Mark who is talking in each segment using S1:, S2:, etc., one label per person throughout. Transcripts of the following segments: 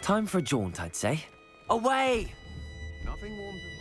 S1: Time for a jaunt, I'd say. Away!
S2: Nothing warms the heart.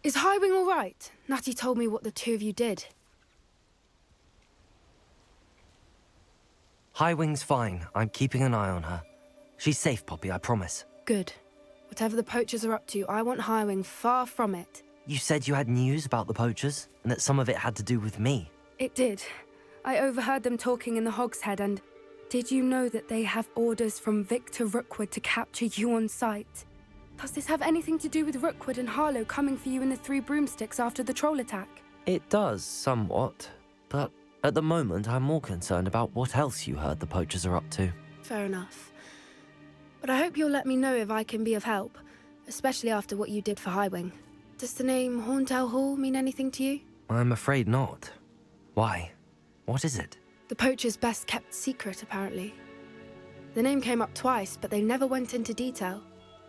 S3: Is Highwing all right? Natty told me what the two of you did.
S1: Highwing's fine. I'm keeping an eye on her. She's safe, Poppy, I promise.
S3: Good. Whatever the poachers are up to, I want Highwing far from it.
S1: You said you had news about the poachers, and that some of it had to do with me.
S3: It did. I overheard them talking in the Hogshead, and did you know that they have orders from Victor Rookwood to capture you on sight? Does this have anything to do with Rookwood and Harlow coming for you in the Three Broomsticks after the troll attack?
S1: It does, somewhat. But at the moment, I'm more concerned about what else you heard the poachers are up to.
S3: Fair enough. But I hope you'll let me know if I can be of help, especially after what you did for Highwing. Does the name Horntail Hall mean anything to you?
S1: I'm afraid not. Why? What is it?
S3: The poachers' best kept secret, apparently. The name came up twice, but they never went into detail.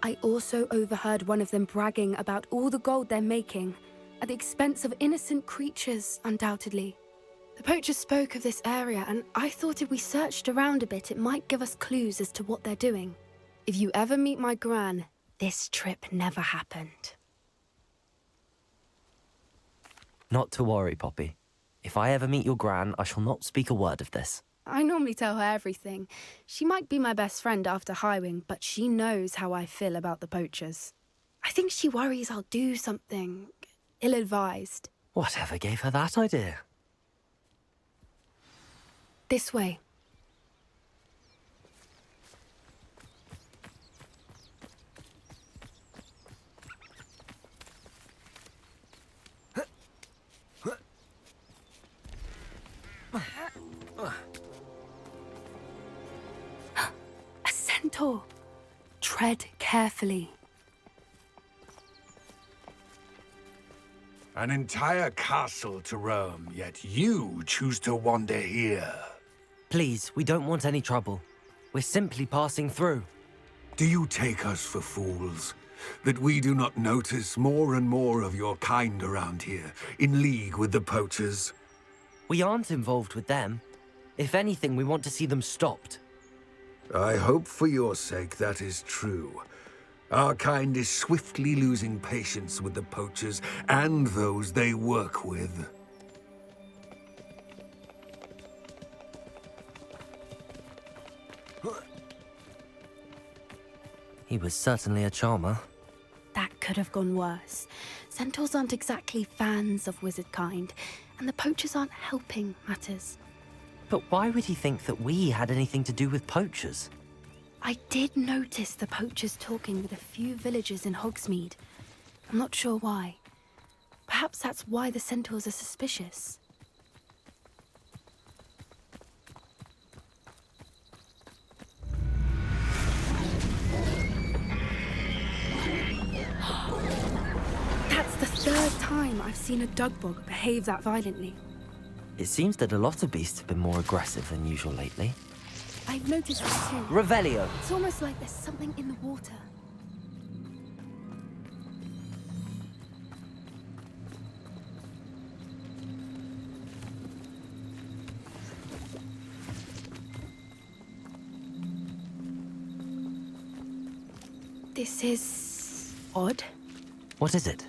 S3: I also overheard one of them bragging about all the gold they're making, at the expense of innocent creatures, undoubtedly. The poachers spoke of this area, and I thought if we searched around a bit, it might give us clues as to what they're doing. If you ever meet my gran, this trip never happened.
S1: Not to worry, Poppy. If I ever meet your gran, I shall not speak a word of this.
S3: I normally tell her everything. She might be my best friend after Highwing, but she knows how I feel about the poachers. I think she worries I'll do something ill-advised.
S1: Whatever gave her that idea?
S3: This way. A centaur. Tread carefully.
S2: An entire castle to roam, yet you choose to wander here.
S1: Please, we don't want any trouble. We're simply passing through.
S2: Do you take us for fools? That we do not notice more and more of your kind around here, in league with the poachers?
S1: We aren't involved with them. If anything, we want to see them stopped.
S2: I hope for your sake that is true. Our kind is swiftly losing patience with the poachers and those they work with.
S1: He was certainly a charmer.
S3: That could have gone worse. Centaurs aren't exactly fans of wizard kind, and the poachers aren't helping matters.
S1: But why would he think that we had anything to do with poachers?
S3: I did notice the poachers talking with a few villagers in Hogsmeade. I'm not sure why. Perhaps that's why the centaurs are suspicious. That's the third time I've seen a dugbog behave that violently.
S1: It seems that a lot of beasts have been more aggressive than usual lately.
S3: I've noticed this too.
S1: Revelio!
S3: It's almost like there's something in the water. This is odd.
S1: What is it?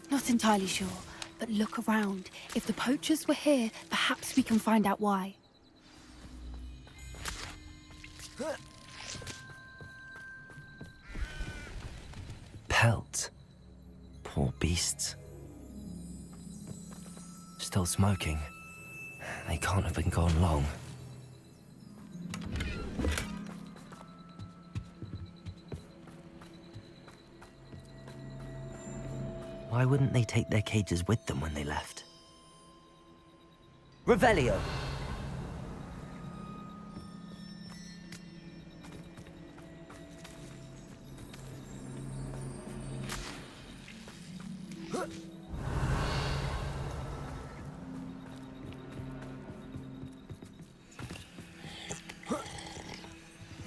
S3: Not entirely sure, but look around. If the poachers were here, perhaps we can find out why.
S1: Pelt. Poor beasts. Still smoking. They can't have been gone long. Why wouldn't they take their cages with them when they left? Revelio!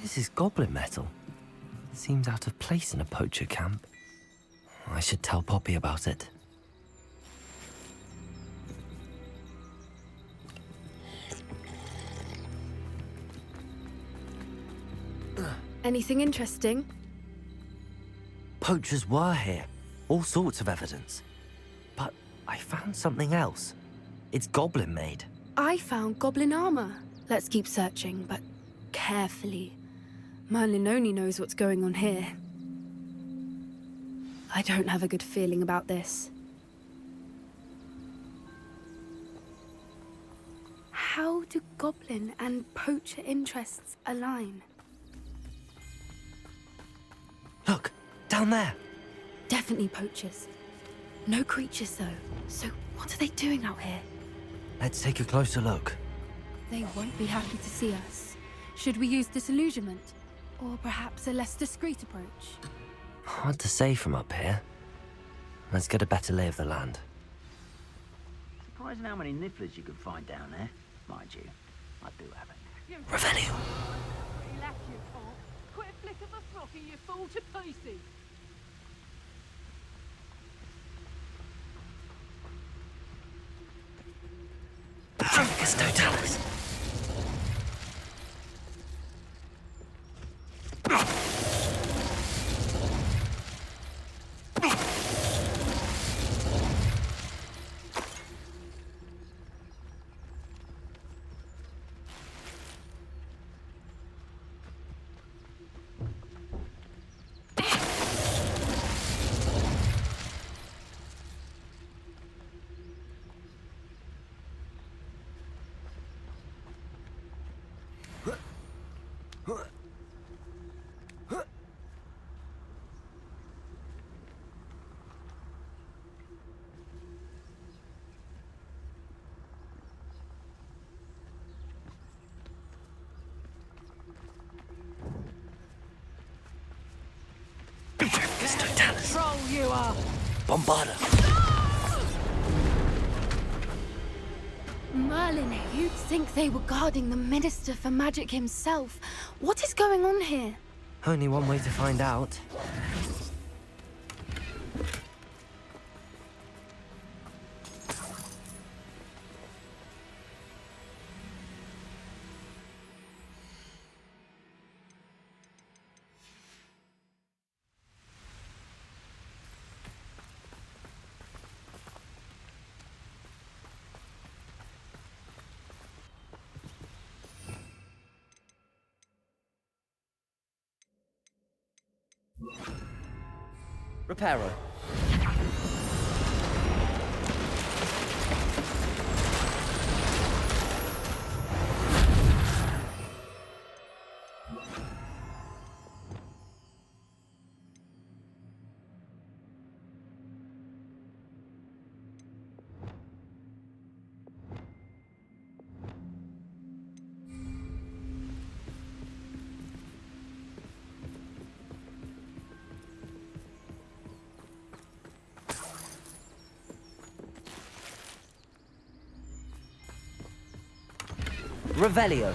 S1: This is goblin metal. Seems out of place in a poacher camp. I should tell Poppy about it.
S3: Anything interesting?
S1: Poachers were here. All sorts of evidence. But I found something else. It's goblin made.
S3: I found goblin armor. Let's keep searching, but carefully. Merlin only knows what's going on here. I don't have a good feeling about this. How do goblin and poacher interests align?
S1: Look, down there.
S3: Definitely poachers. No creatures, though. So what are they doing out here?
S1: Let's take a closer look.
S3: They won't be happy to see us. Should we use disillusionment? Or perhaps a less discreet approach?
S1: Hard to say from up here. Let's get a better lay of the land.
S4: Surprising how many nifflers you can find down there. Mind you, I do have it.
S1: Revelio!
S5: Relax, you can't. Quit a flick of the frock and you fall to pieces.
S1: Francus Totalis! Francus Totalis!
S5: Troll you are!
S1: Bombarda!
S3: Merlin, you'd think they were guarding the Minister for Magic himself. What is going on here?
S1: Only one way to find out. Reparo. Revelio.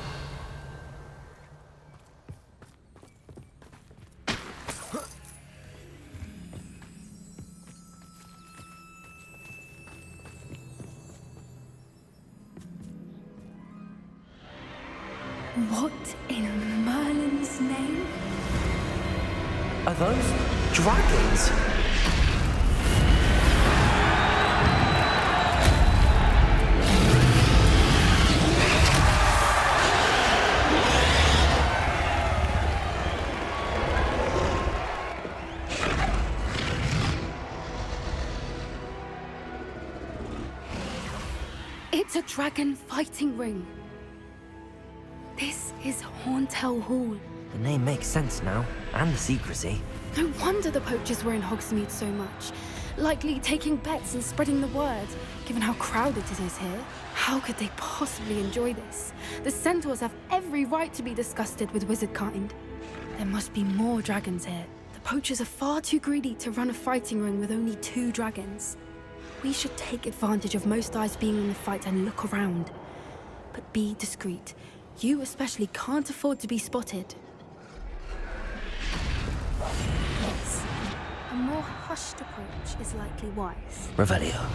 S3: What in Merlin's name?
S1: Are those dragons?
S3: It's a dragon fighting ring. This is Hauntel Hall.
S1: The name makes sense now, and the secrecy.
S3: No wonder the poachers were in Hogsmeade so much. likely taking bets and spreading the word, given how crowded it is here. How could they possibly enjoy this? The centaurs have every right to be disgusted with wizard kind. There must be more dragons here. The poachers are far too greedy to run a fighting ring with only 2 dragons. We should take advantage of most eyes being in the fight and look around. But be discreet. You especially can't afford to be spotted. Yes. A more hushed approach is likely wise.
S1: Revelio.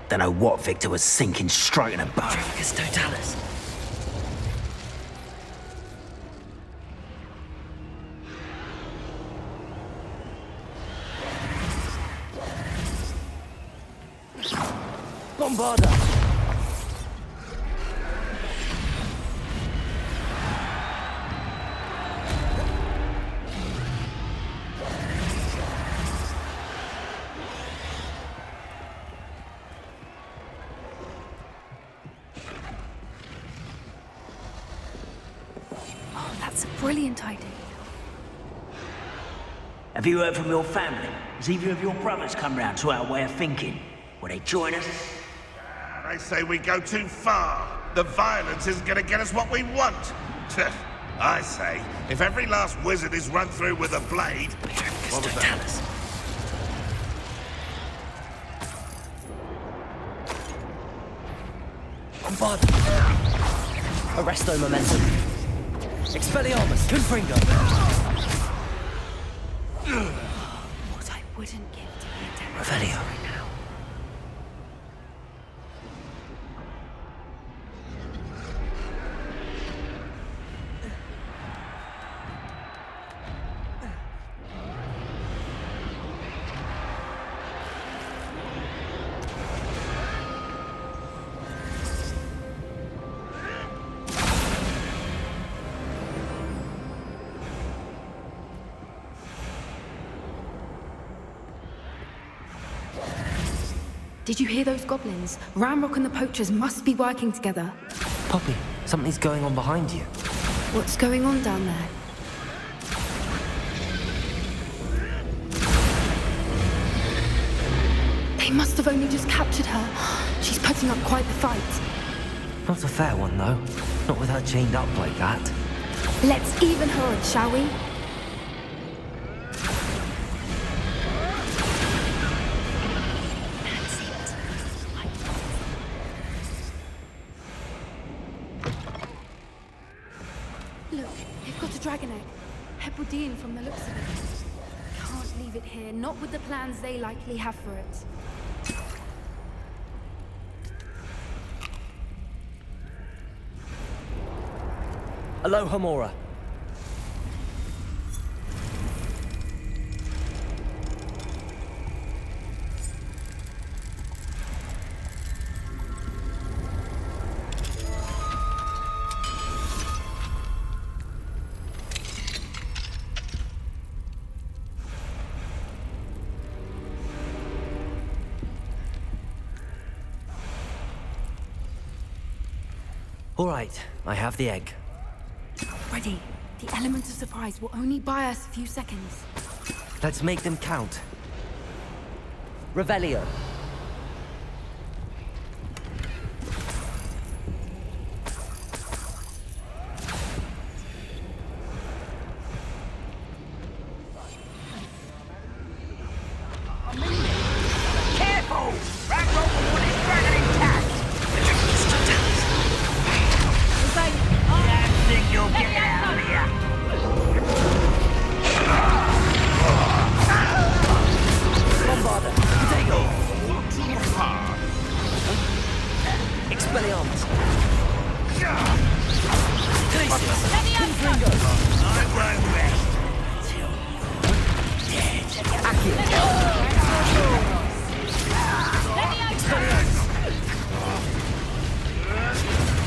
S4: Don't know what Victor was sinking straight in a boat.
S1: Trafficus Totalis. Bombarda!
S3: Oh, that's a brilliant idea.
S4: Have you heard from your family? Has either of your brothers come round to our way of thinking? Will they join us?
S6: They say we go too far. The violence isn't gonna get us what we want. I say, if every last wizard is run through with a blade... What was that?
S1: Bombarda! Arresto momentum. Expelliarmus! Confringo!
S3: What I wouldn't give to be a terrorist
S1: Revelio.
S3: right now. Did you hear those goblins? Ramrock and the poachers must be working together.
S1: Poppy, something's going on behind you.
S3: What's going on down there? They must have only just captured her. She's putting up quite the fight.
S1: Not a fair one, though. Not with her chained up like that.
S3: Let's even her odds, shall we? Look, they've got a dragon egg. Hebridean from the looks of it. Can't leave it here, not with the plans they likely have for it.
S1: Aloha Mora. All right, I have the egg.
S3: Ready. The element of surprise will only buy us a few seconds.
S1: Let's make them count. Revelio.
S4: Careful! Ramrock will want his dragon intact! I think you'll get out of here!
S1: Bombarda. Potato. Expelliarmus. Glacius. Confringo.
S6: I won't rest.
S1: Accio. Expelliarmus.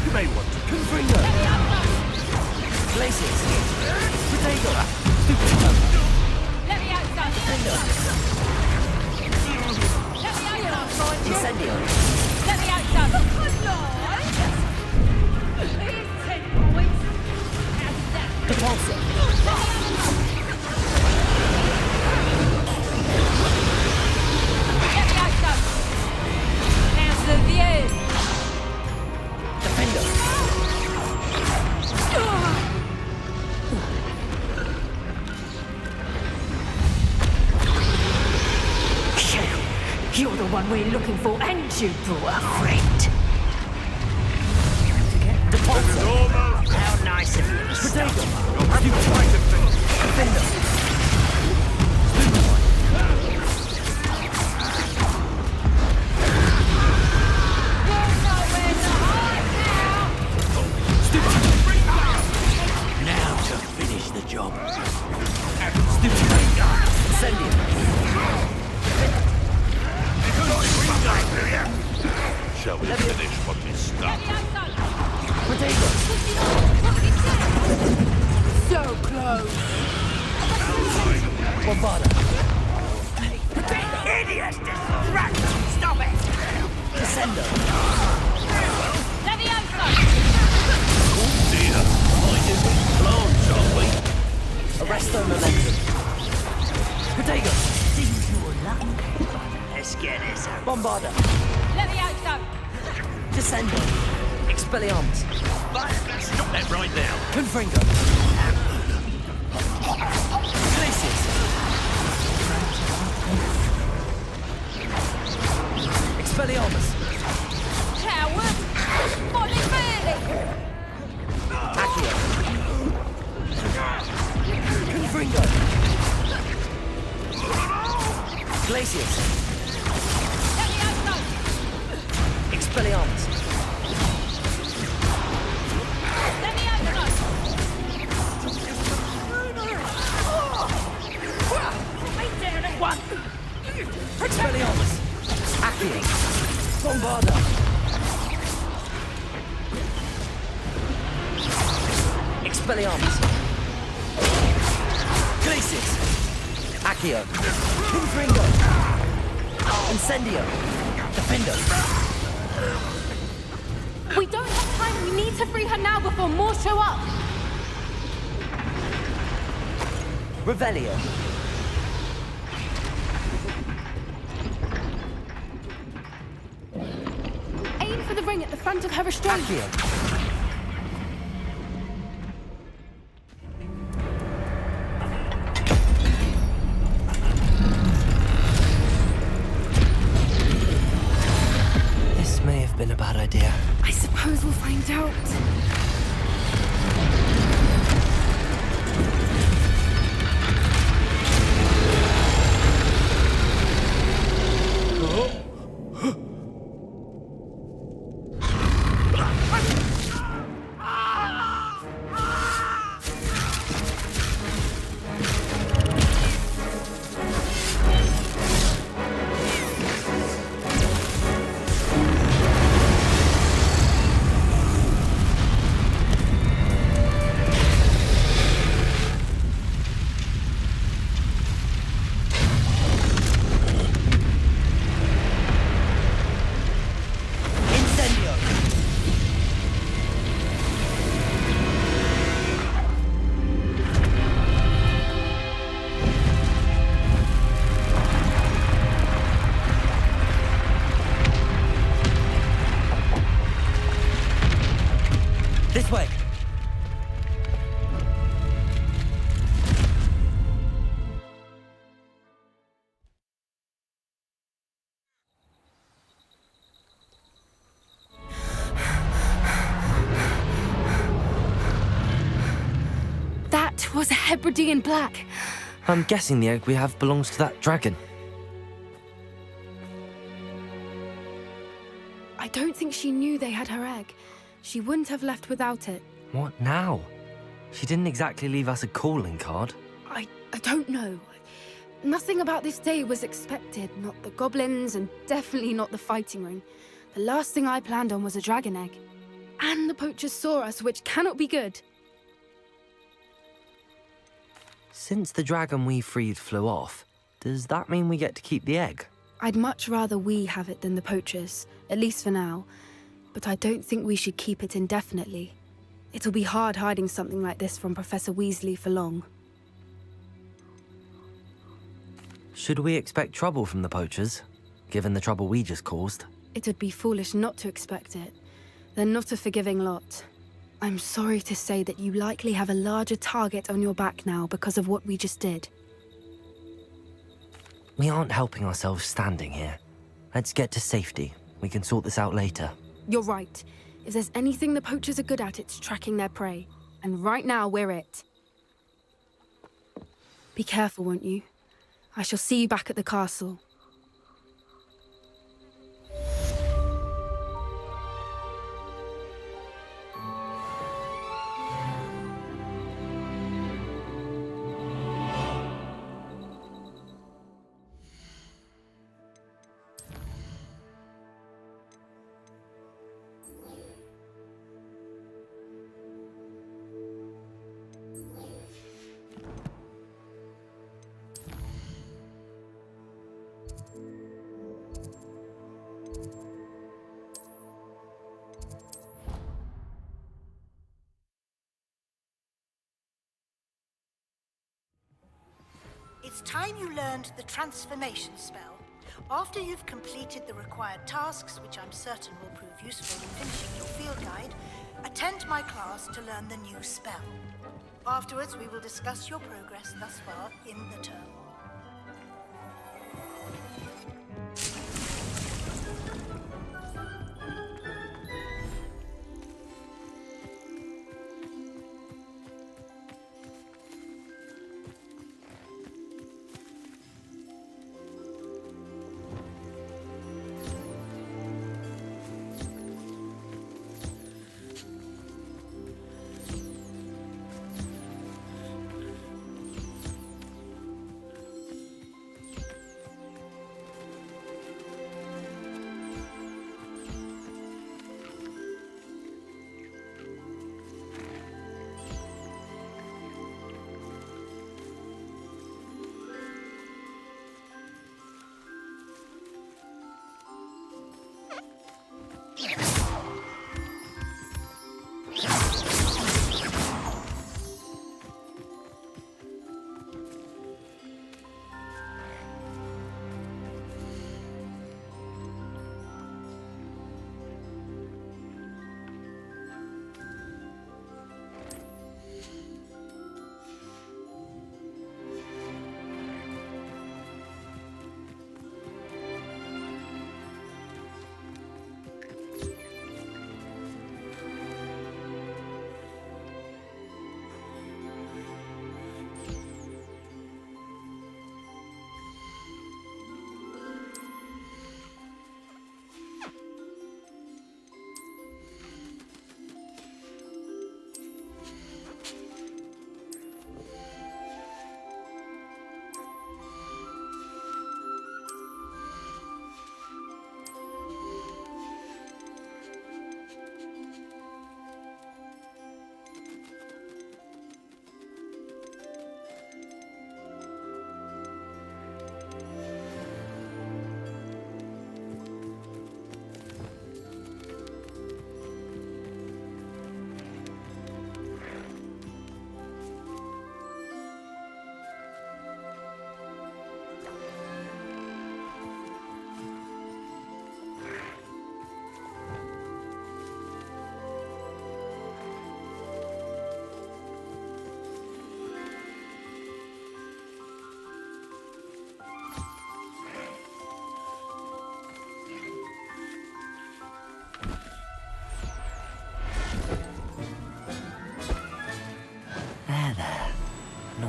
S1: You may want to. Confringo. Glacius. Potato.
S5: Let me out, son. Let me out, son.
S1: Incendio.
S5: Let me out, son. Here's 10 points. How's that?
S1: Repulsor.
S5: one we're looking for, and you brought a friend.
S4: Deposit. How nice of you to stop.
S6: You'll have to fight it, thing.
S4: Now to finish the job.
S6: Shall we finish what we started?
S5: So close.
S4: Idiot! Stop it!
S6: Dear, minded with blown, shall we?
S1: Arresto momentum. Protego.
S4: Seems your luck. Let's get this over.
S1: Bombarda.
S5: Levioso.
S1: Descendo. Expelliarmus.
S6: Stop that right now.
S1: Confringo. Glacius. Expelliarmus.
S5: Coward. Molly Bailey.
S1: Accio. Confringo. Glacius.
S5: Levioso.
S1: Expelliarmus. Expelliarmus. Accio. Bombarda. Expelliarmus. Glacius. Accio. Confringo. Incendio. Defendo.
S3: We don't have time. We need to free her now before more show up.
S1: Revelio.
S3: Aim for the ring at the front of her restraint.
S1: Accio. This may have been a bad idea.
S3: I suppose we'll find out.
S1: This way.
S3: That was a Hebridean black.
S1: I'm guessing the egg we have belongs to that dragon.
S3: I don't think she knew they had her egg. She wouldn't have left without it.
S1: What now? She didn't exactly leave us a calling card.
S3: I don't know. Nothing about this day was expected. Not the goblins, and definitely not the fighting ring. The last thing I planned on was a dragon egg. And the poachers saw us, which cannot be good.
S1: Since the dragon we freed flew off, does that mean we get to keep the egg?
S3: I'd much rather we have it than the poachers, at least for now. But I don't think we should keep it indefinitely. It'll be hard hiding something like this from Professor Weasley for long.
S1: Should we expect trouble from the poachers, given the trouble we just caused?
S3: It would be foolish not to expect it. They're not a forgiving lot. I'm sorry to say that you likely have a larger target on your back now because of what we just did.
S1: We aren't helping ourselves standing here. Let's get to safety. We can sort this out later.
S3: You're right. If there's anything the poachers are good at, it's tracking their prey. And right now, we're it. Be careful, won't you? I shall see you back at the castle.
S7: It's time you learned the transformation spell. After you've completed the required tasks, which I'm certain will prove useful in finishing your field guide, attend my class to learn the new spell. Afterwards, we will discuss your progress thus far in the term.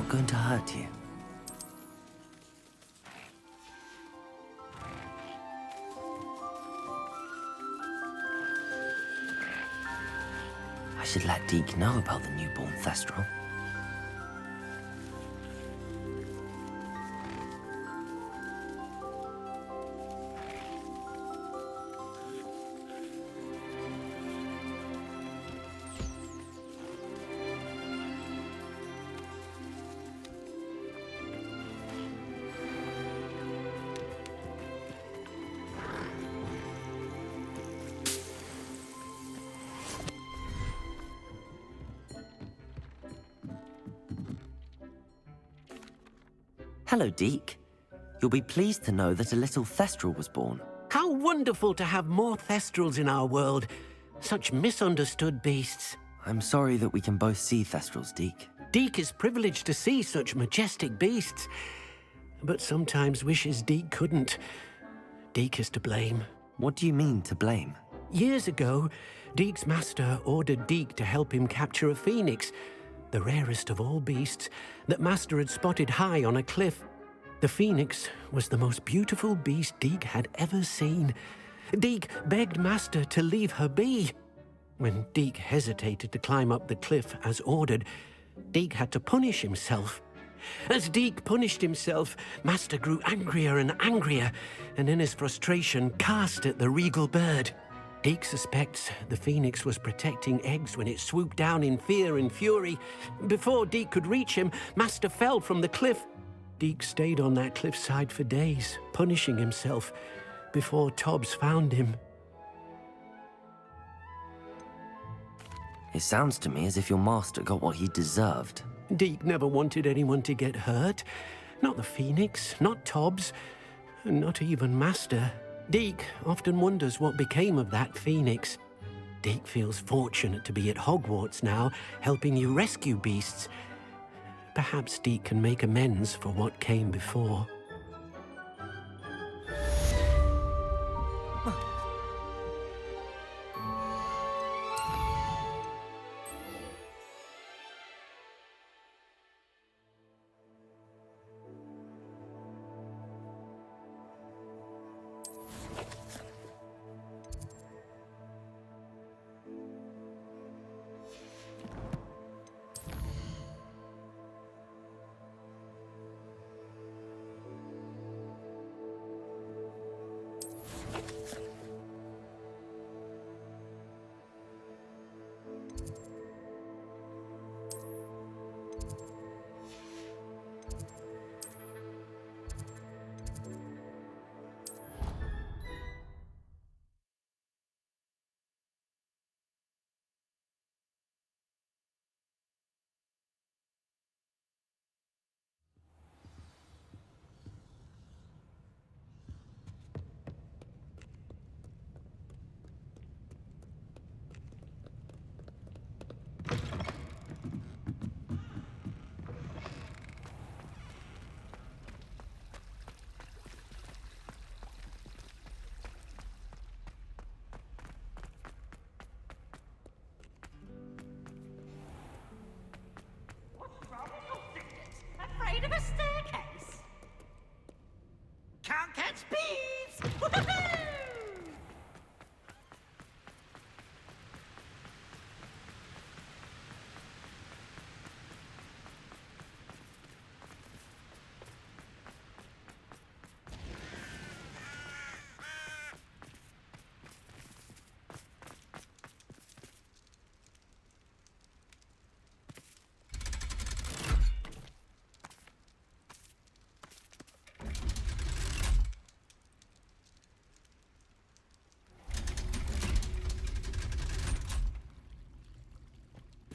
S1: Going to hurt you. I should let Deke know about the newborn Thestral. Hello, Deke. You'll be pleased to know that a little Thestral was born.
S8: How wonderful to have more Thestrals in our world. Such misunderstood beasts.
S1: I'm sorry that we can both see Thestrals, Deke.
S8: Deke is privileged to see such majestic beasts, but sometimes wishes Deke couldn't. Deke is to blame.
S1: What do you mean, to blame?
S8: Years ago, Deke's master ordered Deke to help him capture a phoenix, the rarest of all beasts, that Master had spotted high on a cliff. The phoenix was the most beautiful beast Deke had ever seen. Deke begged Master to leave her be. When Deke hesitated to climb up the cliff as ordered, Deke had to punish himself. As Deke punished himself, Master grew angrier and angrier, and in his frustration cast at the regal bird. Deke suspects the phoenix was protecting eggs when it swooped down in fear and fury. Before Deke could reach him, Master fell from the cliff. Deke stayed on that cliffside for days, punishing himself, before Tobbs found him.
S1: It sounds to me as if your master got what he deserved.
S8: Deke never wanted anyone to get hurt. Not the phoenix, not Tobbs, and not even Master. Deke often wonders what became of that phoenix. Deke feels fortunate to be at Hogwarts now, helping you rescue beasts. Perhaps Deke can make amends for what came before.
S5: Afraid of a staircase? Can't catch bees! Woohoo!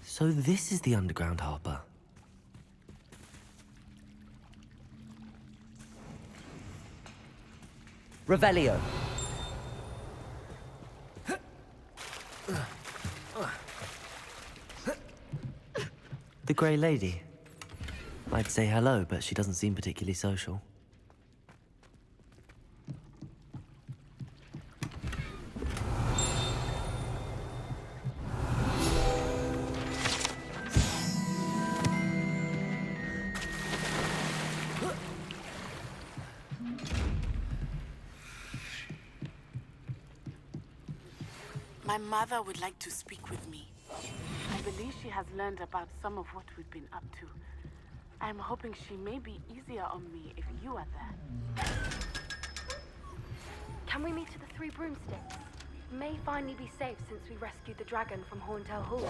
S1: So this is the underground harbour. Revelio. The Grey Lady. I'd say hello, but she doesn't seem particularly social.
S9: My mother would like to speak with me.
S10: I believe she has learned about some of what we've been up to. I'm hoping she may be easier on me if you are there.
S3: Can we meet at the Three Broomsticks? May finally be safe since we rescued the dragon from Horntail Hall.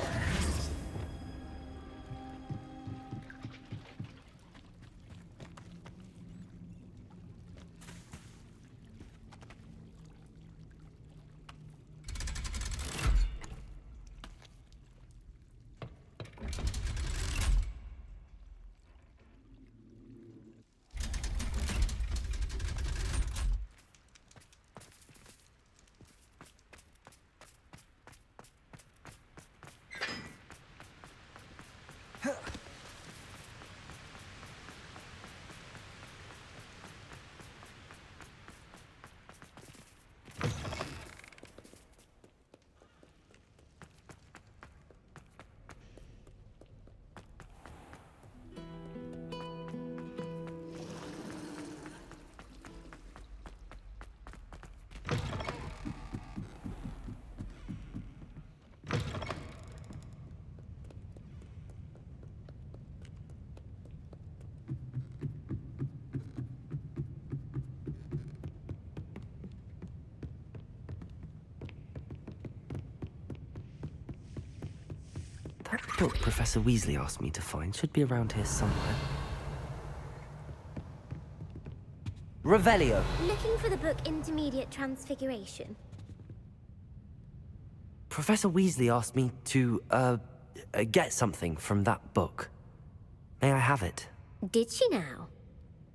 S1: That book Professor Weasley asked me to find should be around here somewhere. Revelio.
S11: Looking for the book Intermediate Transfiguration?
S1: Professor Weasley asked me to, get something from that book. May I have it?
S11: Did she now?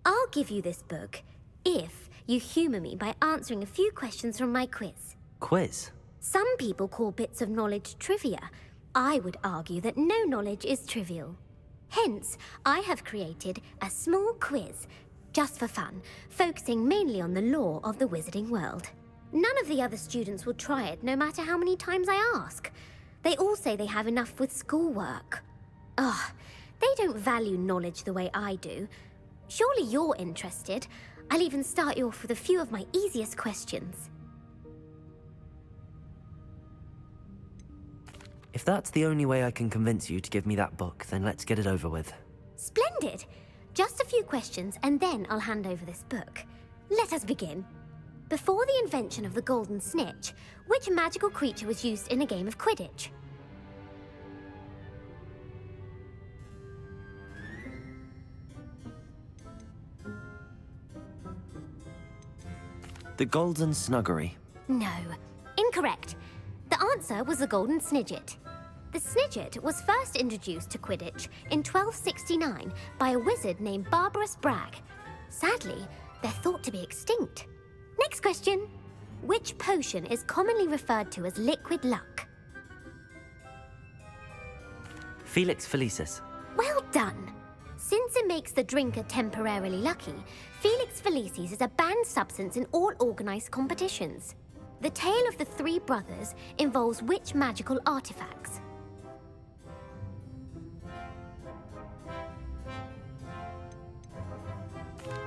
S11: I'll give you this book if you humour me by answering a few questions from my quiz.
S1: Quiz?
S11: Some people call bits of knowledge trivia. I would argue that no knowledge is trivial. Hence, I have created a small quiz, just for fun, focusing mainly on the lore of the wizarding world. None of the other students will try it, no matter how many times I ask. They all say they have enough with schoolwork. Ugh, they don't value knowledge the way I do. Surely you're interested. I'll even start you off with a few of my easiest questions.
S1: If that's the only way I can convince you to give me that book, then let's get it over with.
S11: Splendid! Just a few questions, and then I'll hand over this book. Let us begin. Before the invention of the golden snitch, which magical creature was used in a game of Quidditch?
S1: The Golden Snuggery.
S11: No. Incorrect. The answer was the golden snidget. The snidget was first introduced to Quidditch in 1269 by a wizard named Barbarous Bragg. Sadly, they're thought to be extinct. Next question. Which potion is commonly referred to as liquid luck?
S1: Felix Felicis.
S11: Well done. Since it makes the drinker temporarily lucky, Felix Felicis is a banned substance in all organised competitions. The tale of the three brothers involves which magical artifacts?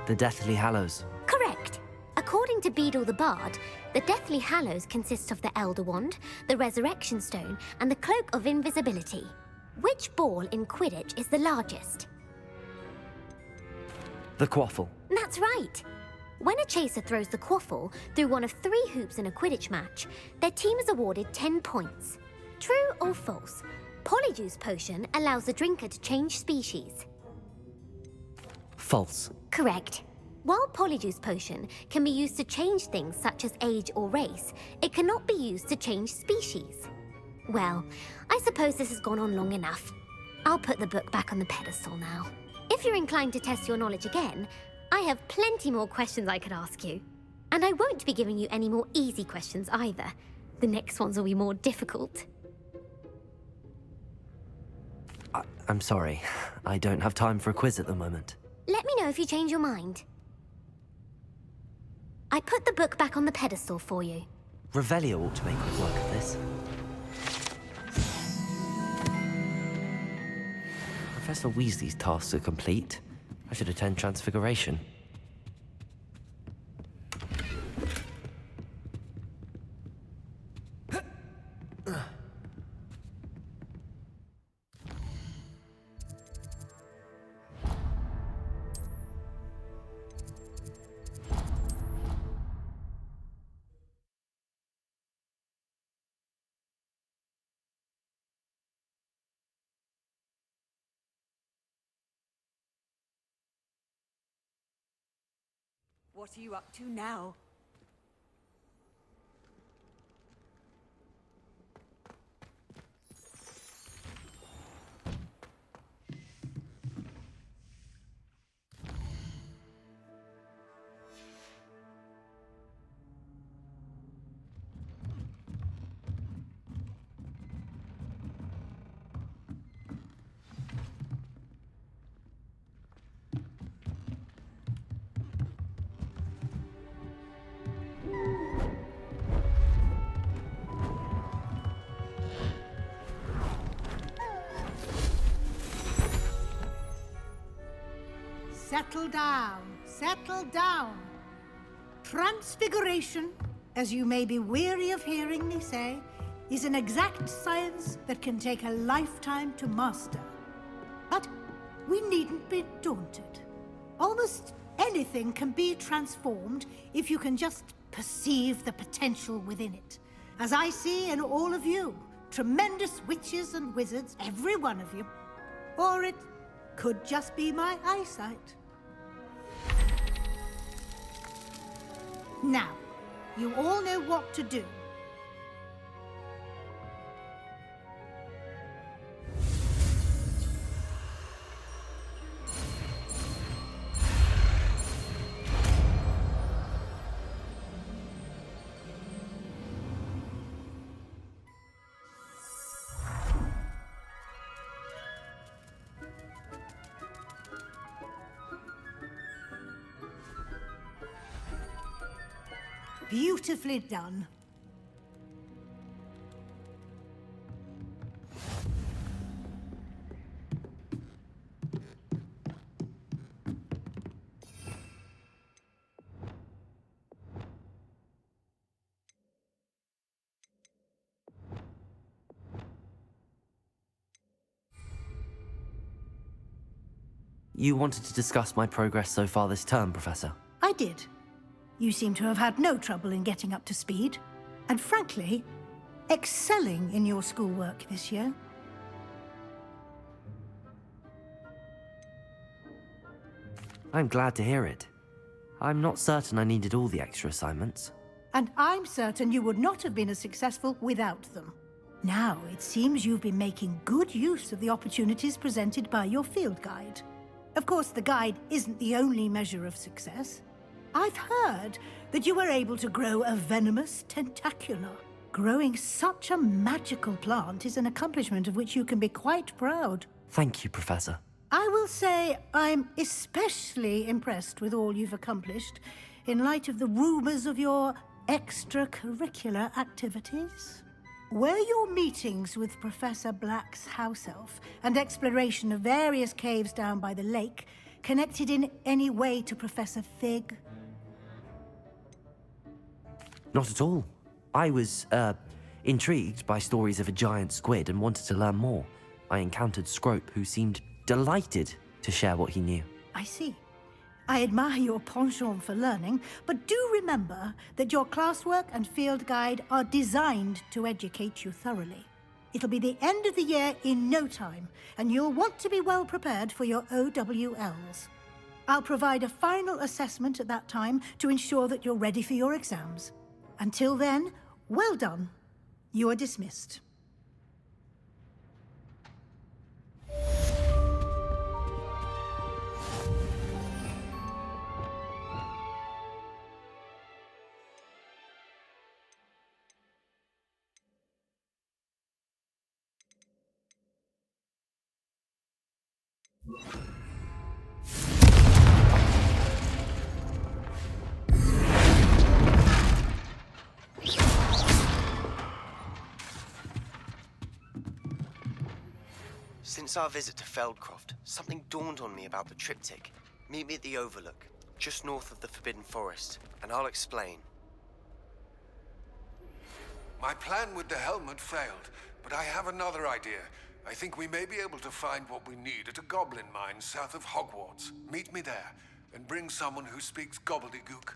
S1: The Deathly Hallows.
S11: Correct. According to Beedle the Bard, the Deathly Hallows consist of the Elder Wand, the Resurrection Stone, and the Cloak of Invisibility. Which ball in Quidditch is the largest?
S1: The Quaffle.
S11: That's right. When a chaser throws the quaffle through one of 3 hoops in a Quidditch match, their team is awarded 10 points. True or false? Polyjuice Potion allows the drinker to change species.
S1: False.
S11: Correct. While Polyjuice Potion can be used to change things such as age or race, it cannot be used to change species. Well, I suppose this has gone on long enough. I'll put the book back on the pedestal now. If you're inclined to test your knowledge again, I have plenty more questions I could ask you. And I won't be giving you any more easy questions either. The next ones will be more difficult.
S1: I'm sorry. I don't have time for a quiz at the moment.
S11: Let me know if you change your mind. I put the book back on the pedestal for you.
S1: Revelio ought to make quick work of this. Professor Weasley's tasks are complete. I should attend Transfiguration.
S12: What are you up to now?
S7: Settle down, settle down. Transfiguration, as you may be weary of hearing me say, is an exact science that can take a lifetime to master. But we needn't be daunted. Almost anything can be transformed if you can just perceive the potential within it. As I see in all of you, Tremendous witches and wizards, every one of you. Or it could just be my eyesight. Now, you all know what to do. Beautifully done.
S1: You wanted to discuss my progress so far this term, Professor?
S7: I did. You seem to have had no trouble in getting up to speed, and frankly, excelling in your schoolwork this year.
S1: I'm glad to hear it. I'm not certain I needed all the extra assignments.
S7: And I'm certain you would not have been as successful without them. Now, it seems you've been making good use of the opportunities presented by your field guide. Of course, the guide isn't the only measure of success. I've heard that you were able to grow a venomous tentacula. Growing such a magical plant is an accomplishment of which you can be quite proud.
S1: Thank you, Professor.
S7: I will say I'm especially impressed with all you've accomplished in light of the rumors of your extracurricular activities. Were your meetings with Professor Black's house elf and exploration of various caves down by the lake connected in any way to Professor Fig?
S1: Not at all. I was, intrigued by stories of a giant squid and wanted to learn more. I encountered Scrope, who seemed delighted to share what he knew.
S7: I see. I admire your penchant for learning, but do remember that your classwork and field guide are designed to educate you thoroughly. It'll be the end of the year in no time, and you'll want to be well prepared for your OWLs. I'll provide a final assessment at that time to ensure that you're ready for your exams. Until then, well done. You are dismissed.
S13: Since our visit to Feldcroft, something dawned on me about the triptych. Meet me at the Overlook, just north of the Forbidden Forest, and I'll explain.
S2: My plan with the helmet failed, but I have another idea. I think we may be able to find what we need at a goblin mine south of Hogwarts. Meet me there, and bring someone who speaks gobbledygook.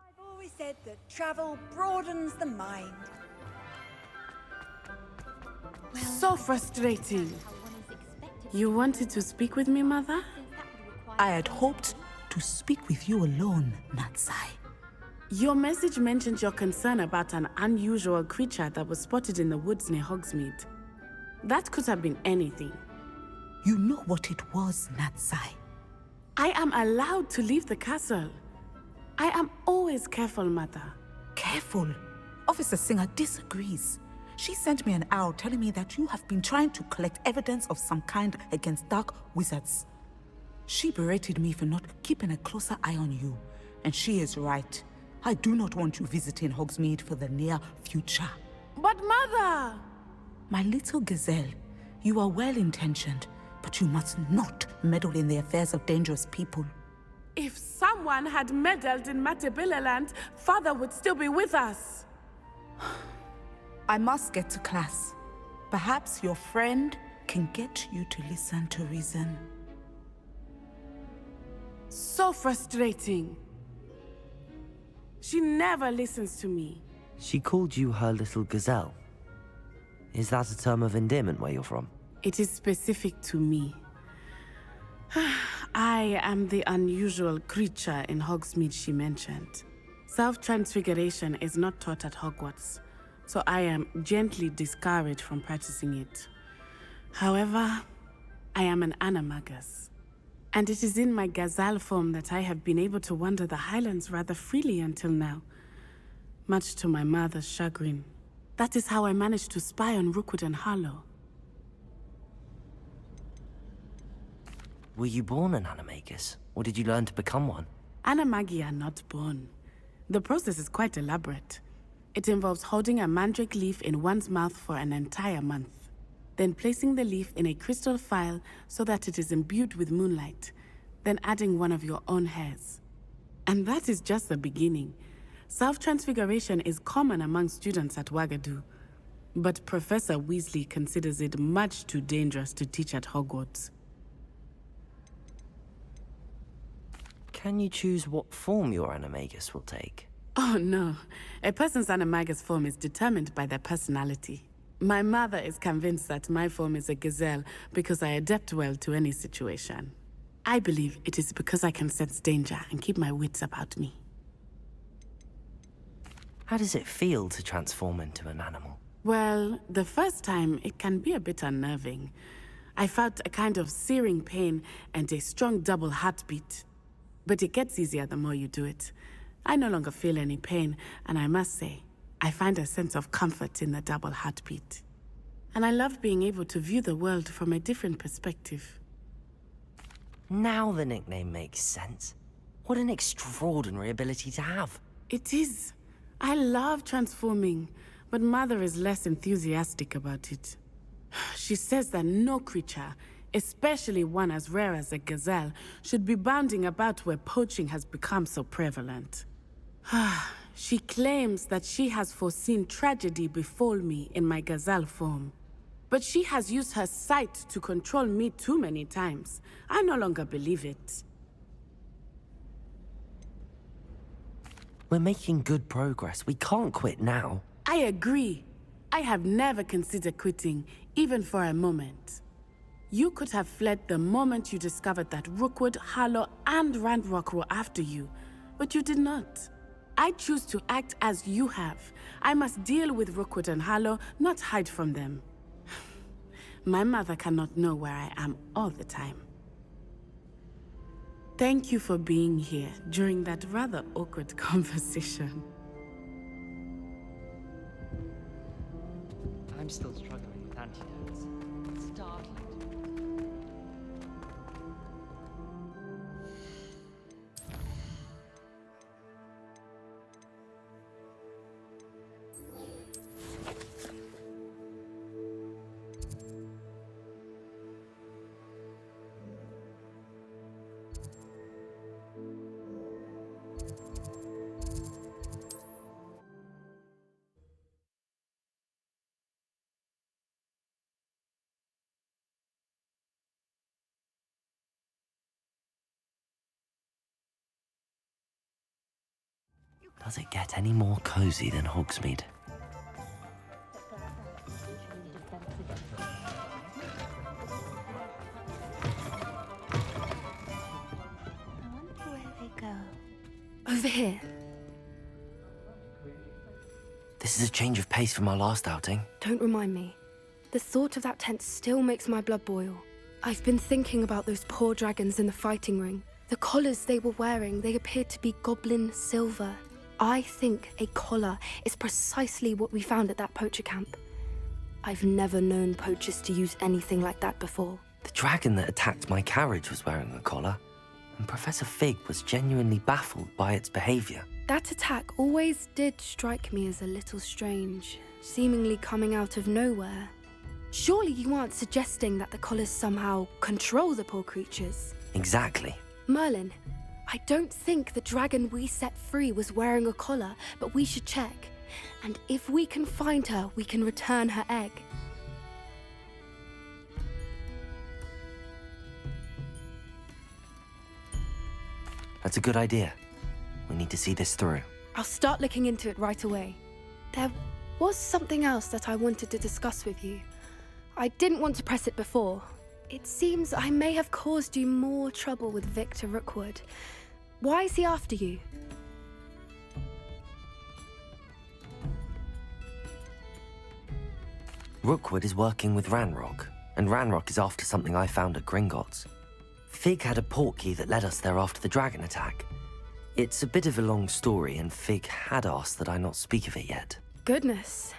S12: I've always said that travel broadens the mind.
S10: So frustrating. You wanted to speak with me, Mother?
S14: I had hoped to speak with you alone, Natsai.
S10: Your message mentioned your concern about an unusual creature that was spotted in the woods near Hogsmeade. That could have been anything.
S14: You know what it was, Natsai.
S10: I am allowed to leave the castle. I am always careful, Mother.
S14: Careful? Officer Singer disagrees. She sent me an owl telling me that you have been trying to collect evidence of some kind against dark wizards. She berated me for not keeping a closer eye on you, and she is right. I do not want you visiting Hogsmeade for the near future.
S10: But Mother!
S14: My little gazelle, you are well-intentioned, but you must not meddle in the affairs of dangerous people.
S10: If someone had meddled in Matabeleland, Father would still be with us.
S14: I must get to class. Perhaps your friend can get you to listen to reason.
S10: So frustrating. She never listens to me.
S1: She called you her little gazelle. Is that a term of endearment where you're from?
S10: It is specific to me. I am the unusual creature in Hogsmeade she mentioned. Self-transfiguration is not taught at Hogwarts, so I am gently discouraged from practicing it. However, I am an animagus, and it is in my gazelle form that I have been able to wander the Highlands rather freely until now, much to my mother's chagrin. That is how I managed to spy on Rookwood and Harlow.
S1: Were you born an animagus, or did you learn to become one?
S10: Animagi are not born. The process is quite elaborate. It involves holding a mandrake leaf in one's mouth for an entire month, then placing the leaf in a crystal phial so that it is imbued with moonlight, then adding one of your own hairs. And that is just the beginning. Self-transfiguration is common among students at Wagadu, but Professor Weasley considers it much too dangerous to teach at Hogwarts.
S1: Can you choose what form your animagus will take?
S10: Oh no, a person's animagus form is determined by their personality. My mother is convinced that my form is a gazelle because I adapt well to any situation. I believe it is because I can sense danger and keep my wits about me.
S1: How does it feel to transform into an animal?
S10: Well, the first time it can be a bit unnerving. I felt a kind of searing pain and a strong double heartbeat. But it gets easier the more you do it. I no longer feel any pain, and I must say, I find a sense of comfort in the double heartbeat. And I love being able to view the world from a different perspective.
S1: Now the nickname makes sense. What an extraordinary ability to have.
S10: It is. I love transforming, but Mother is less enthusiastic about it. She says that no creature, especially one as rare as a gazelle, should be bounding about where poaching has become so prevalent. She claims that she has foreseen tragedy befall me in my gazelle form. But she has used her sight to control me too many times. I no longer believe it.
S1: We're making good progress. We can't quit now.
S10: I agree. I have never considered quitting, even for a moment. You could have fled the moment you discovered that Rookwood, Harlow, and Ranrock were after you, but you did not. I choose to act as you have. I must deal with Rookwood and Harlow, not hide from them. My mother cannot know where I am all the time. Thank you for being here during that rather awkward conversation.
S15: I'm still struggling with antidotes. It's startling.
S1: Does it get any more cozy than Hogsmeade?
S11: Where they go?
S3: Over here.
S1: This is a change of pace from our last outing.
S3: Don't remind me. The thought of that tent still makes my blood boil. I've been thinking about those poor dragons in the fighting ring. The collars they were wearing, they appeared to be goblin silver. I think a collar is precisely what we found at that poacher camp. I've never known poachers to use anything like that before.
S1: The dragon that attacked my carriage was wearing a collar, and Professor Fig was genuinely baffled by its behavior.
S3: That attack always did strike me as a little strange, seemingly coming out of nowhere. Surely you aren't suggesting that the collars somehow control the poor creatures?
S1: Exactly.
S3: Merlin, I don't think the dragon we set free was wearing a collar, but we should check. And if we can find her, we can return her egg.
S1: That's a good idea. We need to see this through.
S3: I'll start looking into it right away. There was something else that I wanted to discuss with you. I didn't want to press it before. It seems I may have caused you more trouble with Victor Rookwood. Why is he after you?
S1: Rookwood is working with Ranrock, and Ranrock is after something I found at Gringotts. Fig had a portkey that led us there after the dragon attack. It's a bit of a long story, and Fig had asked that I not speak of it yet.
S3: Goodness.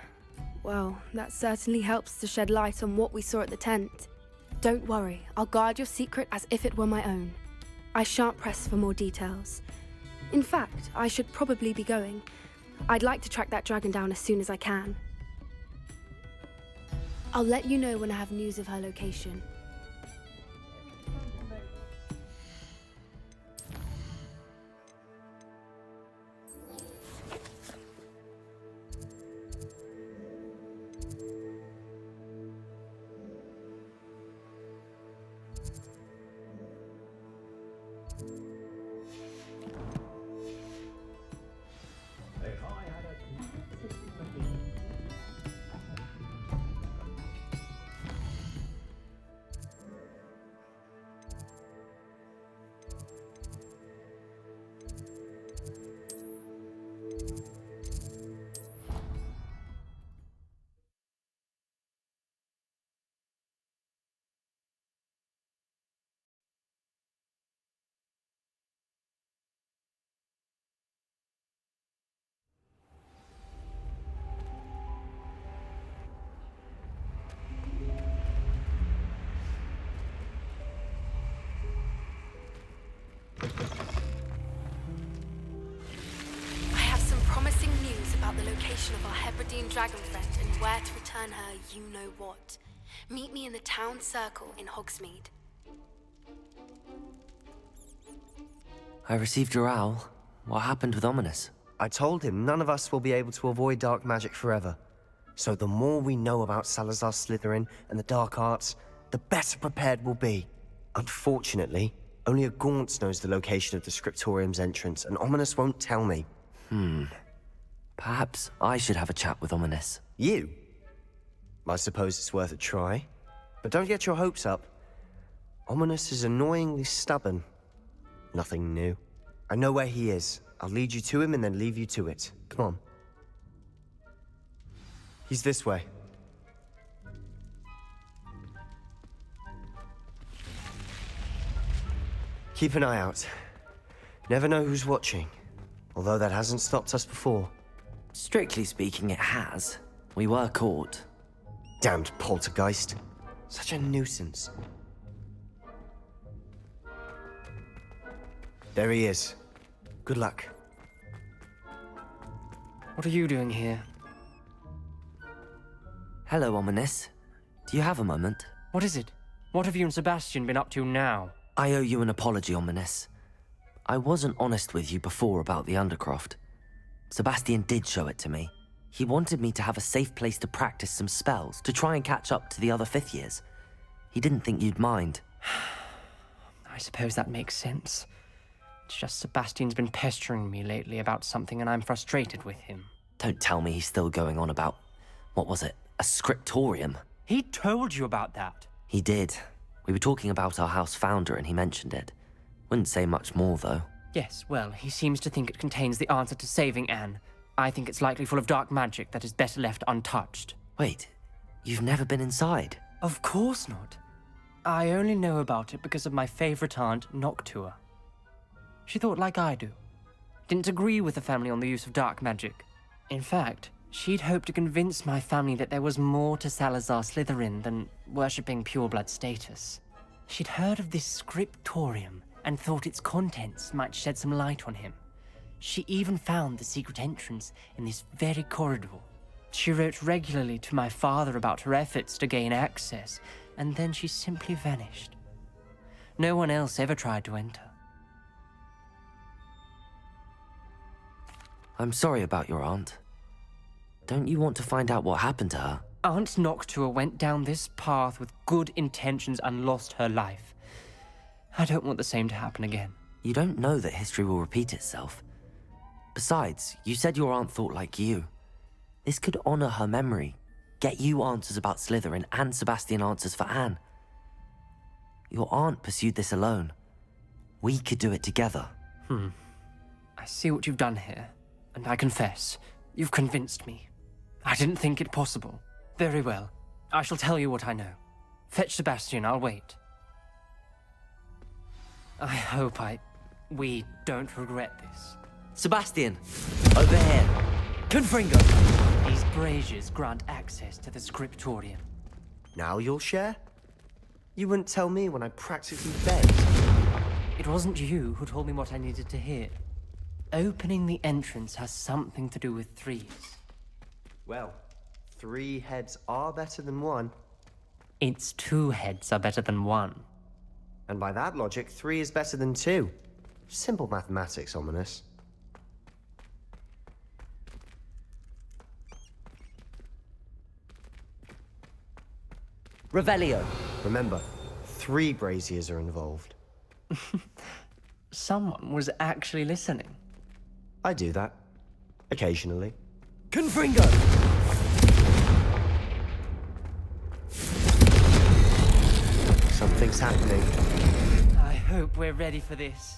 S3: Well, that certainly helps to shed light on what we saw at the tent. Don't worry, I'll guard your secret as if it were my own. I shan't press for more details. In fact, I should probably be going. I'd like to track that dragon down as soon as I can. I'll let you know when I have news of her location. The location of our Hebridean dragon friend and where to return her you-know-what. Meet me in the town circle in Hogsmeade.
S1: I received your owl. What happened with Ominous?
S13: I told him none of us will be able to avoid dark magic forever. So the more we know about Salazar Slytherin and the dark arts, the better prepared we'll be. Unfortunately, only a Gaunt knows the location of the Scriptorium's entrance, and Ominous won't tell me.
S1: Perhaps I should have a chat with Ominous.
S13: You? I suppose it's worth a try. But don't get your hopes up. Ominous is annoyingly stubborn. Nothing new. I know where he is. I'll lead you to him and then leave you to it. Come on. He's this way. Keep an eye out. Never know who's watching. Although that hasn't stopped us before.
S1: Strictly speaking, it has. We were caught.
S13: Damned poltergeist. Such a nuisance. There he is. Good luck.
S16: What are you doing here?
S1: Hello, Ominous. Do you have a moment?
S16: What is it? What have you and Sebastian been up to now?
S1: I owe you an apology, Ominous. I wasn't honest with you before about the Undercroft. Sebastian did show it to me. He wanted me to have a safe place to practice some spells, to try and catch up to the other fifth years. He didn't think you'd mind.
S16: I suppose that makes sense. It's just Sebastian's been pestering me lately about something and I'm frustrated with him.
S1: Don't tell me he's still going on about, what was it, a scriptorium?
S16: He told you about that?
S1: He did. We were talking about our house founder and he mentioned it. Wouldn't say much more, though.
S16: Yes, well, he seems to think it contains the answer to saving Anne. I think it's likely full of dark magic that is better left untouched.
S1: Wait, you've never been inside?
S16: Of course not. I only know about it because of my favorite aunt, Noctua. She thought like I do. Didn't agree with the family on the use of dark magic. In fact, she'd hoped to convince my family that there was more to Salazar Slytherin than worshipping pureblood status. She'd heard of this scriptorium and thought its contents might shed some light on him. She even found the secret entrance in this very corridor. She wrote regularly to my father about her efforts to gain access, and then she simply vanished. No one else ever tried to enter.
S1: I'm sorry about your aunt. Don't you want to find out what happened to her?
S16: Aunt Noctua went down this path with good intentions and lost her life. I don't want the same to happen again.
S1: You don't know that history will repeat itself. Besides, you said your aunt thought like you. This could honor her memory, get you answers about Slytherin and Sebastian answers for Anne. Your aunt pursued this alone. We could do it together.
S16: I see what you've done here, and I confess, you've convinced me. I didn't think it possible. Very well. I shall tell you what I know. Fetch Sebastian, I'll wait. I hope we don't regret this.
S1: Sebastian! Over here!
S16: Confringo! These braziers grant access to the scriptorium.
S13: Now you'll share? You wouldn't tell me when I practically begged.
S16: It wasn't you who told me what I needed to hear. Opening the entrance has something to do with threes.
S13: Well, 3 heads are better than 1.
S16: It's 2 heads are better than 1.
S13: And by that logic, 3 is better than 2. Simple mathematics, Ominous.
S1: Revelio.
S13: Remember, 3 braziers are involved.
S16: Someone was actually listening.
S13: I do that. Occasionally.
S1: Confringo!
S13: Something's happening.
S16: I hope we're ready for this.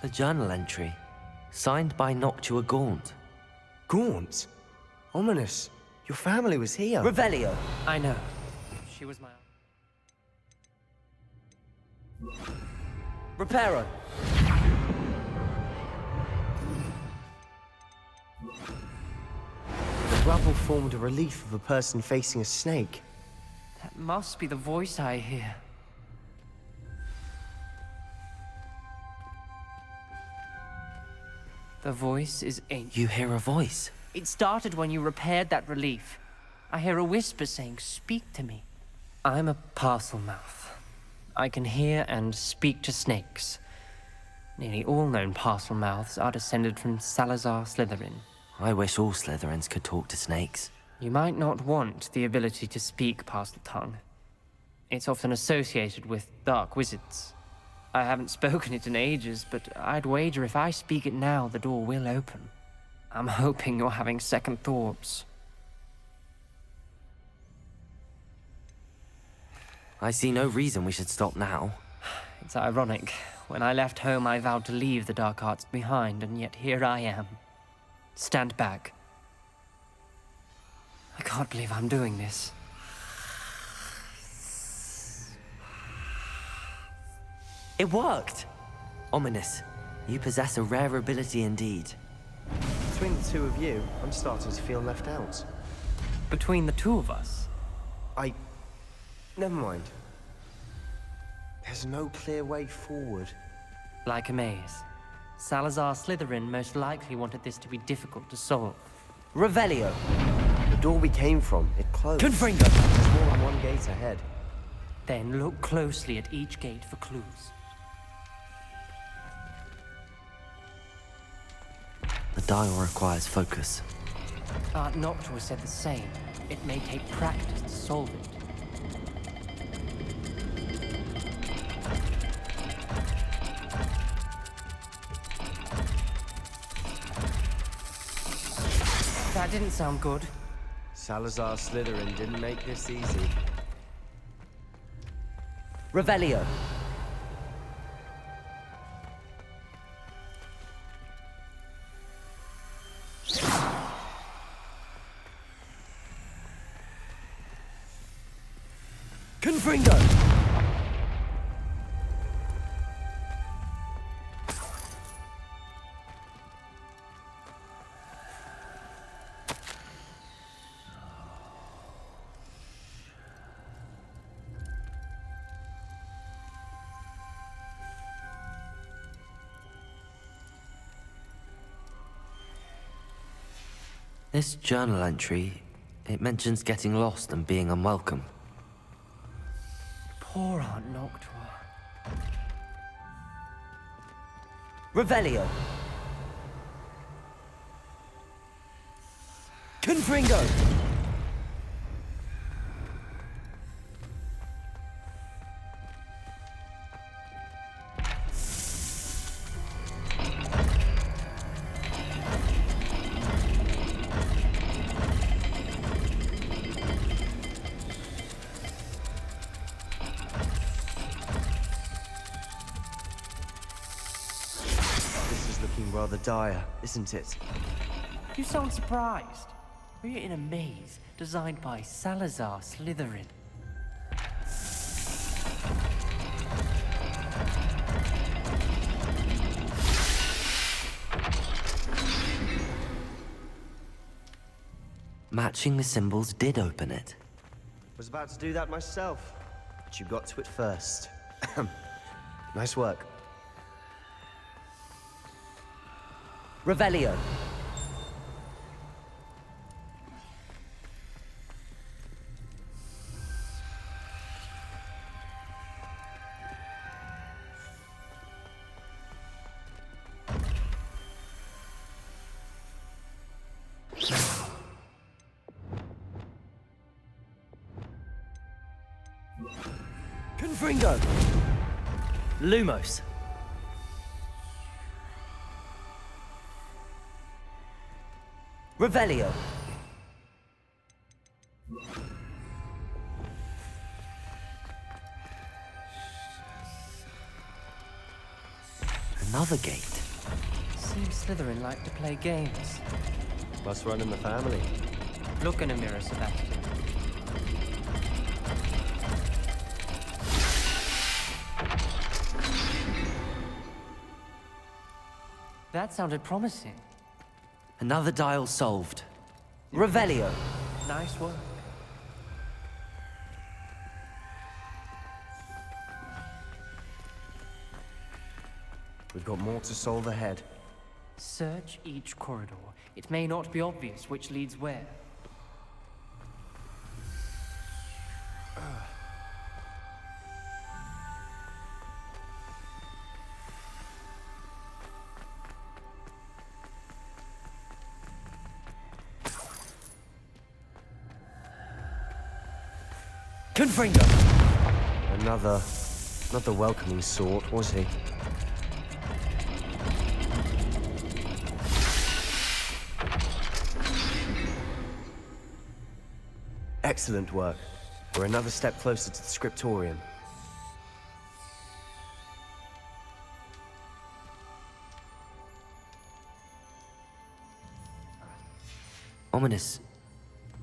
S1: The journal entry, signed by Noctua Gaunt.
S13: Gaunt? Ominous. Your family was here.
S1: Revelio!
S16: I know. She was my...
S1: Reparo!
S13: The rubble formed a relief of a person facing a snake.
S16: That must be the voice I hear. The voice is ancient.
S1: You hear a voice?
S16: It started when you repaired that relief. I hear a whisper saying, "Speak to me." I'm a parcel mouth. I can hear and speak to snakes. Nearly all known parcel mouths are descended from Salazar Slytherin.
S1: I wish all Slytherins could talk to snakes.
S16: You might not want the ability to speak parcel tongue. It's often associated with dark wizards. I haven't spoken it in ages, but I'd wager if I speak it now, the door will open. I'm hoping you're having second thoughts.
S1: I see no reason we should stop now.
S16: It's ironic. When I left home, I vowed to leave the dark arts behind, and yet here I am. Stand back. I can't believe I'm doing this.
S1: It worked! Ominous, you possess a rare ability indeed.
S13: Between the 2 of you, I'm starting to feel left out.
S16: Between the 2 of us?
S13: Never mind. There's no clear way forward.
S16: Like a maze. Salazar Slytherin most likely wanted this to be difficult to solve.
S1: Revelio!
S13: The door we came from, it closed.
S1: Confringo!
S13: There's more than 1 gate ahead.
S16: Then look closely at each gate for clues.
S1: The dial requires focus.
S16: Aunt Noctua said the same. It may take practice to solve it. That didn't sound good.
S13: Salazar Slytherin didn't make this easy.
S1: Revelio! Confringo! This journal entry, it mentions getting lost and being unwelcome.
S16: Poor Aunt Noctua.
S1: Revelio! Confringo!
S13: Rather dire, isn't it?
S16: You sound surprised. We're in a maze designed by Salazar Slytherin.
S1: Matching the symbols did open it.
S13: Was about to do that myself, but you got to it first. Nice work.
S1: Revelio. Confringo. Lumos. Revelio. Another gate.
S16: Seems Slytherin like to play games.
S13: Must run in the family.
S16: Look in a mirror, Sebastian. That sounded promising.
S1: Another dial solved. Revelio.
S16: Nice work.
S13: We've got more to solve ahead.
S16: Search each corridor. It may not be obvious which leads where.
S1: Confringo!
S13: Another welcoming sort, was he? Excellent work. We're another step closer to the scriptorium.
S1: Ominous,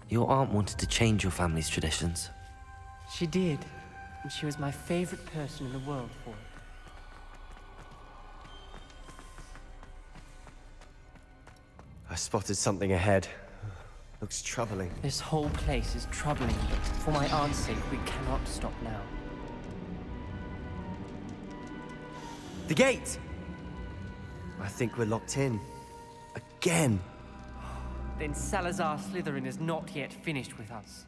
S1: your aunt wanted to change your family's traditions.
S16: She did, and she was my favorite person in the world for it.
S13: I spotted something ahead. Looks troubling.
S16: This whole place is troubling, but for my aunt's sake, we cannot stop now.
S13: The gate! I think we're locked in. Again!
S16: Then Salazar Slytherin is not yet finished with us.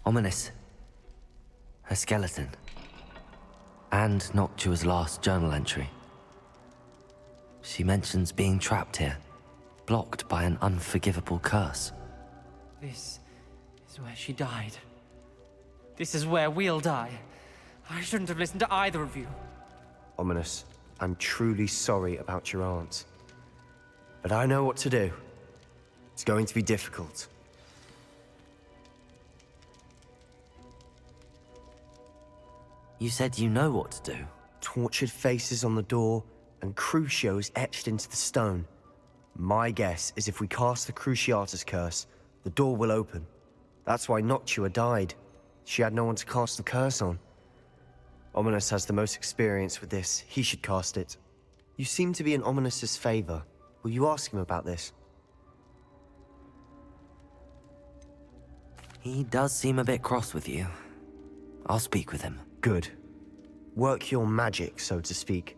S1: Ominous. Her skeleton. And Noctua's last journal entry. She mentions being trapped here, blocked by an unforgivable curse.
S16: This is where she died. This is where we'll die. I shouldn't have listened to either of you.
S13: Ominous. I'm truly sorry about your aunt. But I know what to do. It's going to be difficult.
S1: You said you know what to do.
S13: Tortured faces on the door and Crucios etched into the stone. My guess is if we cast the Cruciatus curse, the door will open. That's why Noctua died. She had no one to cast the curse on. Ominous has the most experience with this. He should cast it. You seem to be in Ominous's favor. Will you ask him about this?
S1: He does seem a bit cross with you. I'll speak with him.
S13: Good. Work your magic, so to speak.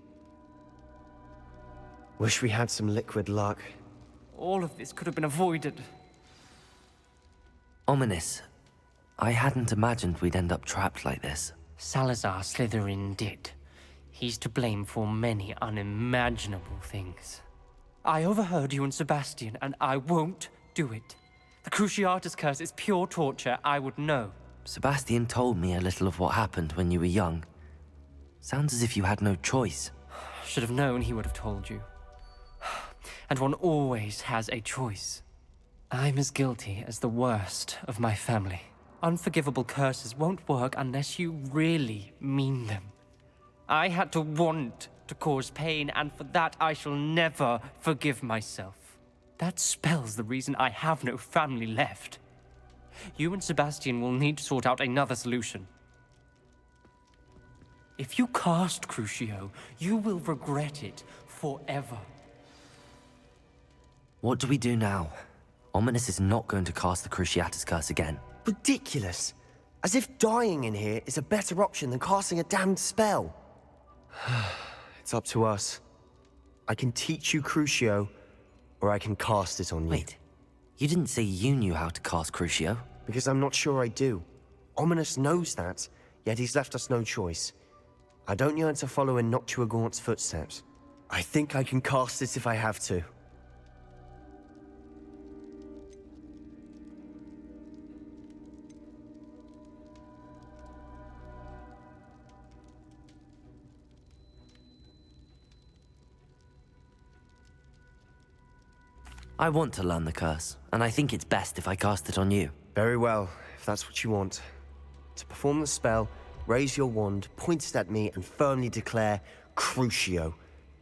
S13: Wish we had some liquid luck.
S16: All of this could have been avoided.
S1: Ominous, I hadn't imagined we'd end up trapped like this.
S16: Salazar Slytherin did. He's to blame for many unimaginable things. I overheard you and Sebastian, and I won't do it. The Cruciatus curse is pure torture, I would know.
S1: Sebastian told me a little of what happened when you were young. Sounds as if you had no choice.
S16: Should have known he would have told you. And one always has a choice. I'm as guilty as the worst of my family. Unforgivable curses won't work unless you really mean them. I had to want to cause pain, and for that I shall never forgive myself. That spell's the reason I have no family left. You and Sebastian will need to sort out another solution. If you cast Crucio, you will regret it forever.
S1: What do we do now? Ominous is not going to cast the Cruciatus curse again.
S13: Ridiculous. As if dying in here is a better option than casting a damned spell. It's up to us. I can teach you Crucio, or I can cast it on you.
S1: Wait, you didn't say you knew how to cast Crucio?
S13: Because I'm not sure I do. Ominous knows that, yet he's left us no choice. I don't yearn to follow in Noctua Gaunt's footsteps. I think I can cast it if I have to.
S1: I want to learn the curse, and I think it's best if I cast it on you.
S13: Very well, if that's what you want. To perform the spell, raise your wand, point it at me, and firmly declare, Crucio.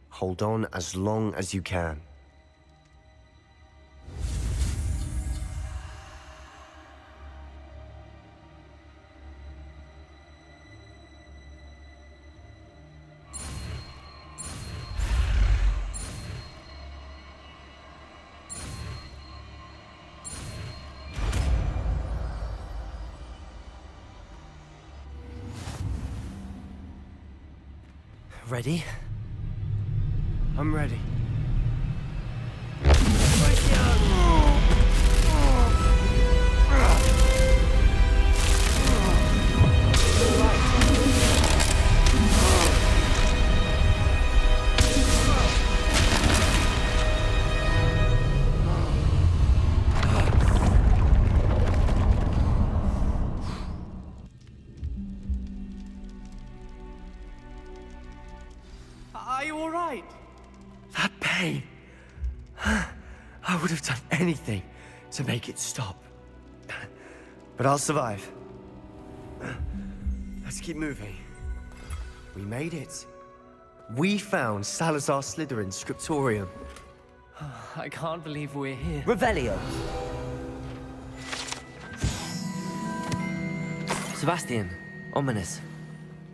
S13: Hold on as long as you can.
S1: Ready?
S13: I'm ready.
S16: Are you all right?
S13: That pain. I would have done anything to make it stop. But I'll survive. Let's keep moving. We made it. We found Salazar Slytherin's scriptorium.
S16: I can't believe we're here.
S1: Revelio! Sebastian, Ominous.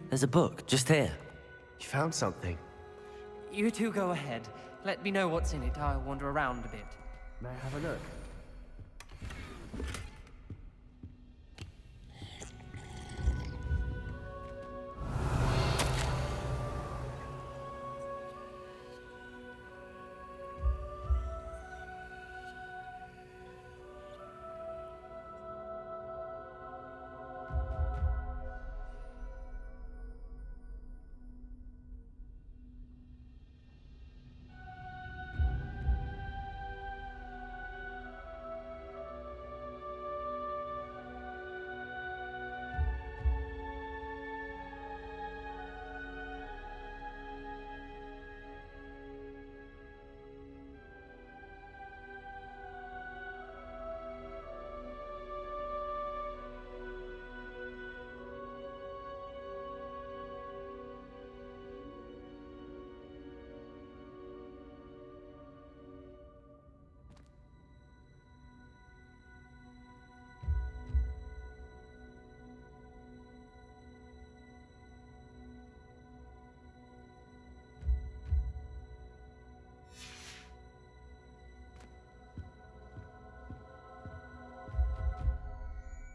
S1: There's a book just here.
S13: You found something?
S16: You two go ahead. Let me know what's in it. I'll wander around a bit.
S13: May I have a look?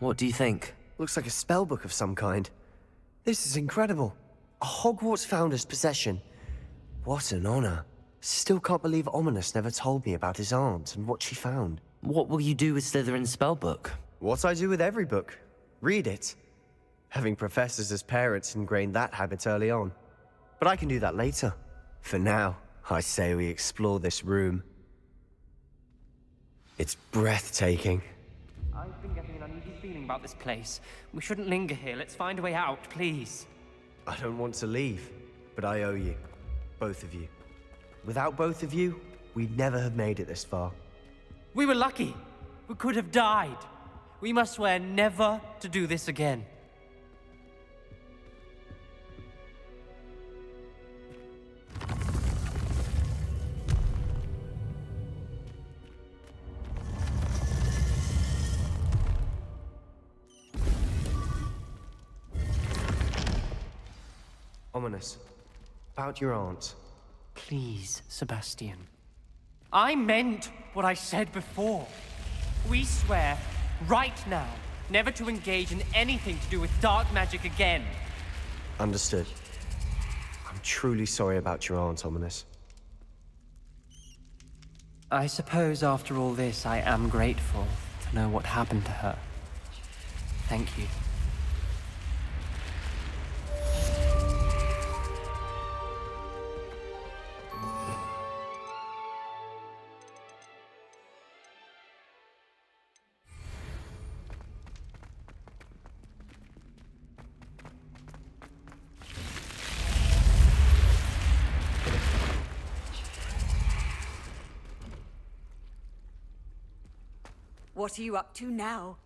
S1: What do you think?
S13: Looks like a spellbook of some kind. This is incredible. A Hogwarts founder's possession. What an honor. Still can't believe Ominous never told me about his aunt and what she found.
S1: What will you do with Slytherin's spellbook?
S13: What I do with every book. Read it. Having professors as parents ingrained that habit early on. But I can do that later. For now, I say we explore this room. It's breathtaking.
S16: I've been getting an uneasy feeling about this place. We shouldn't linger here. Let's find a way out, please.
S13: I don't want to leave, but I owe you. Both of you. Without both of you, we'd never have made it this far.
S16: We were lucky. We could have died. We must swear never to do this again.
S13: Ominous. About your aunt.
S16: Please, Sebastian. I meant what I said before. We swear, right now, never to engage in anything to do with dark magic again.
S13: Understood. I'm truly sorry about your aunt, Ominous.
S16: I suppose after all this, I am grateful to know what happened to her. Thank you.
S12: What are you up to now?